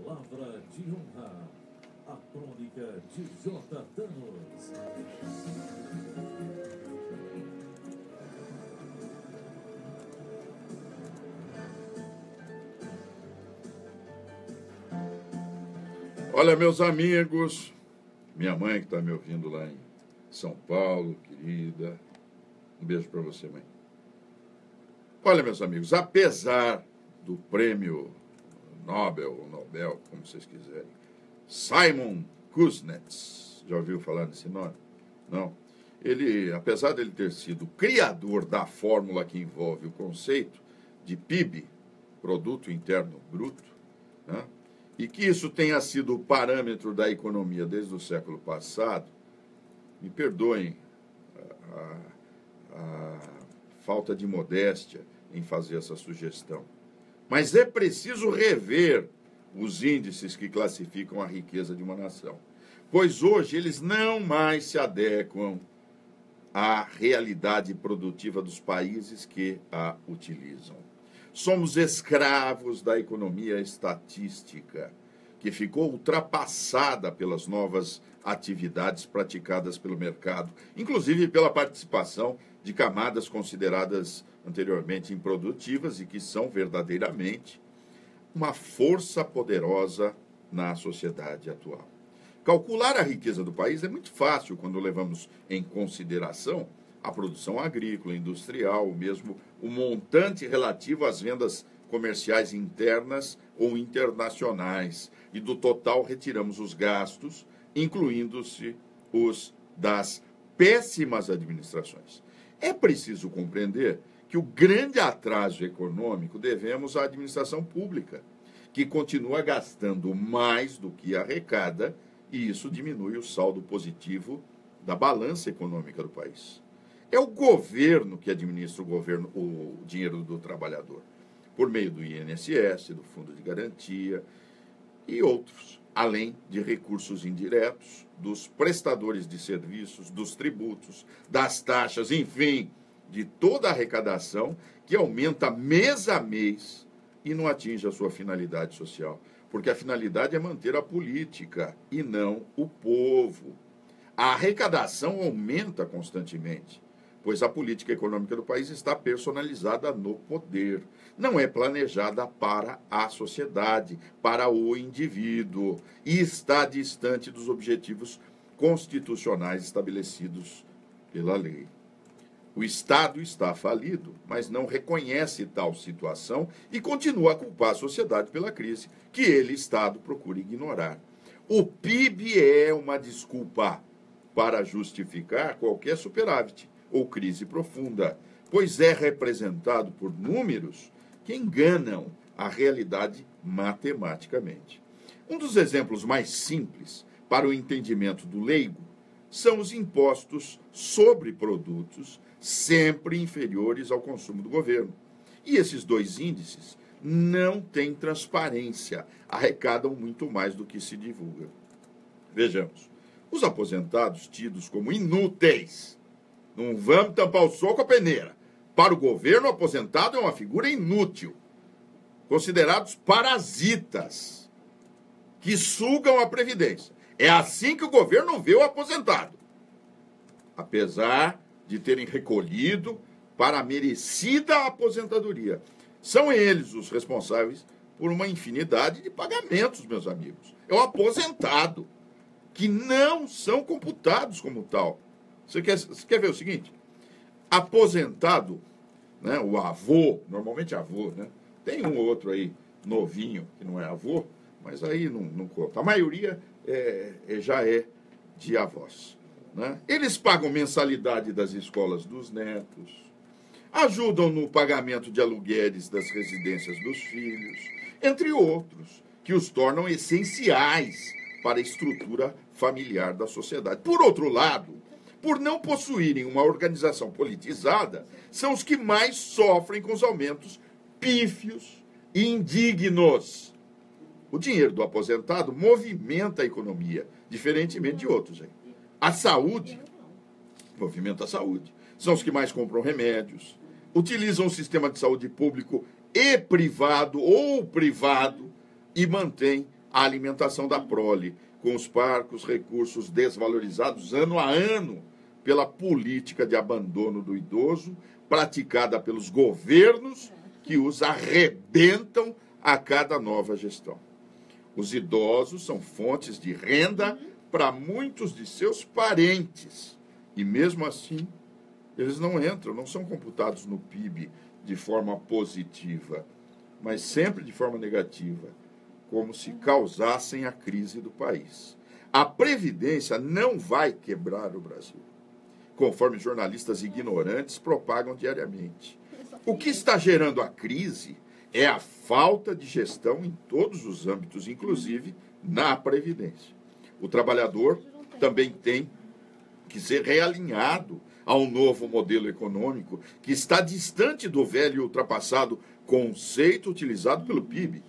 Palavra de honra. A crônica de J. Thanos. Olha, meus amigos, minha mãe que está me ouvindo lá em São Paulo, querida, um beijo para você, mãe. Olha, meus amigos, apesar do prêmio Nobel, ou Nobel, como vocês quiserem, Simon Kuznets, já ouviu falar desse nome? Não? Ele, apesar dele ter sido o criador da fórmula que envolve o conceito de PIB, Produto Interno Bruto, né? E que isso tenha sido o parâmetro da economia desde o século passado, me perdoem a falta de modéstia em fazer essa sugestão, mas é preciso rever os índices que classificam a riqueza de uma nação, pois hoje eles não mais se adequam à realidade produtiva dos países que a utilizam. Somos escravos da economia estatística, que ficou ultrapassada pelas novas atividades praticadas pelo mercado, inclusive pela participação de camadas consideradas anteriormente improdutivas e que são verdadeiramente uma força poderosa na sociedade atual. Calcular a riqueza do país é muito fácil quando levamos em consideração a produção agrícola, industrial, mesmo o montante relativo às vendas comerciais internas ou internacionais. E do total retiramos os gastos, incluindo-se os das péssimas administrações. É preciso compreender que o grande atraso econômico devemos à administração pública, que continua gastando mais do que arrecada, e isso diminui o saldo positivo da balança econômica do país. É o governo que administra o dinheiro do trabalhador, por meio do INSS, do Fundo de Garantia e outros, além de recursos indiretos, dos prestadores de serviços, dos tributos, das taxas, enfim, de toda a arrecadação que aumenta mês a mês e não atinge a sua finalidade social, porque a finalidade é manter a política e não o povo. A arrecadação aumenta constantemente, pois a política econômica do país está personalizada no poder. Não é planejada para a sociedade, para o indivíduo, e está distante dos objetivos constitucionais estabelecidos pela lei. O Estado está falido, mas não reconhece tal situação e continua a culpar a sociedade pela crise, que ele, Estado, procura ignorar. O PIB é uma desculpa para justificar qualquer superávit ou crise profunda, pois é representado por números que enganam a realidade matematicamente. Um dos exemplos mais simples para o entendimento do leigo são os impostos sobre produtos sempre inferiores ao consumo do governo. E esses dois índices não têm transparência, arrecadam muito mais do que se divulga. Vejamos, os aposentados tidos como inúteis. Não vamos tampar o sol com a peneira. Para o governo, o aposentado é uma figura inútil. Considerados parasitas que sugam a Previdência. É assim que o governo vê o aposentado. Apesar de terem recolhido para a merecida aposentadoria. São eles os responsáveis por uma infinidade de pagamentos, meus amigos. É o aposentado, que não são computados como tal. Você quer ver o seguinte? Aposentado, né, o avô, normalmente avô, né? Tem um ou outro aí novinho que não é avô, mas aí não conta. A maioria já é de avós, né? Eles pagam mensalidade das escolas dos netos, ajudam no pagamento de aluguéis das residências dos filhos, entre outros, que os tornam essenciais para a estrutura familiar da sociedade. Por outro lado, por não possuírem uma organização politizada, são os que mais sofrem com os aumentos pífios e indignos. O dinheiro do aposentado movimenta a economia, diferentemente de outros. A saúde movimenta a saúde. São os que mais compram remédios, utilizam o sistema de saúde público e privado ou privado e mantêm a alimentação da prole, com os parcos recursos desvalorizados ano a ano pela política de abandono do idoso, praticada pelos governos que os arrebentam a cada nova gestão. Os idosos são fontes de renda para muitos de seus parentes. E mesmo assim, eles não entram, não são computados no PIB de forma positiva, mas sempre de forma negativa, como se causassem a crise do país. A Previdência não vai quebrar o Brasil, conforme jornalistas ignorantes propagam diariamente. O que está gerando a crise é a falta de gestão em todos os âmbitos, inclusive na Previdência. O trabalhador também tem que ser realinhado ao novo modelo econômico, que está distante do velho e ultrapassado conceito utilizado pelo PIB.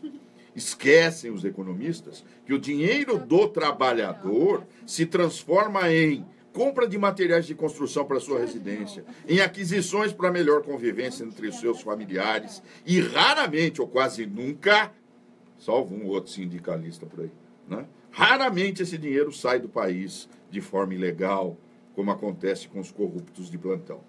Esquecem os economistas que o dinheiro do trabalhador se transforma em compra de materiais de construção para sua residência, em aquisições para melhor convivência entre os seus familiares e raramente, ou quase nunca, salvo um ou outro sindicalista por aí, né? Raramente esse dinheiro sai do país de forma ilegal, como acontece com os corruptos de plantão.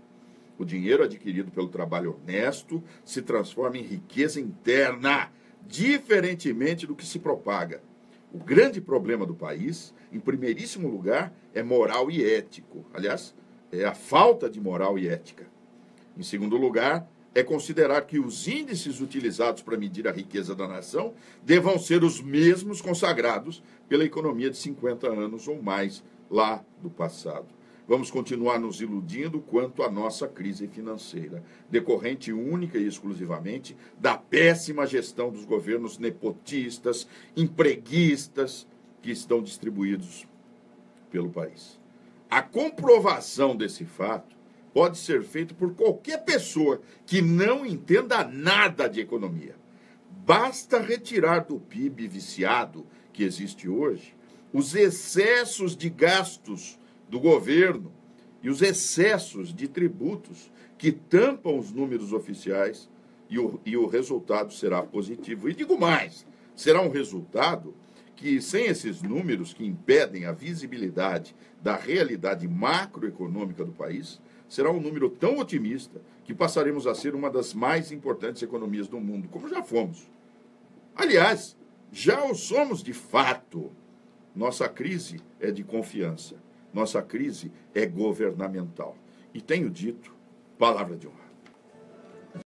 O dinheiro adquirido pelo trabalho honesto se transforma em riqueza interna, diferentemente do que se propaga. O grande problema do país, em primeiríssimo lugar, é moral e ético. Aliás, é a falta de moral e ética. Em segundo lugar, é considerar que os índices utilizados para medir a riqueza da nação devam ser os mesmos consagrados pela economia de 50 anos ou mais lá do passado. Vamos continuar nos iludindo quanto à nossa crise financeira, decorrente única e exclusivamente da péssima gestão dos governos nepotistas, empreguistas que estão distribuídos pelo país. A comprovação desse fato pode ser feita por qualquer pessoa que não entenda nada de economia. Basta retirar do PIB viciado que existe hoje os excessos de gastos do governo e os excessos de tributos que tampam os números oficiais e o resultado será positivo. E digo mais, será um resultado que, sem esses números que impedem a visibilidade da realidade macroeconômica do país, será um número tão otimista que passaremos a ser uma das mais importantes economias do mundo, como já fomos. Aliás, já o somos de fato. Nossa crise é de confiança. Nossa crise é governamental. E tenho dito, palavra de honra.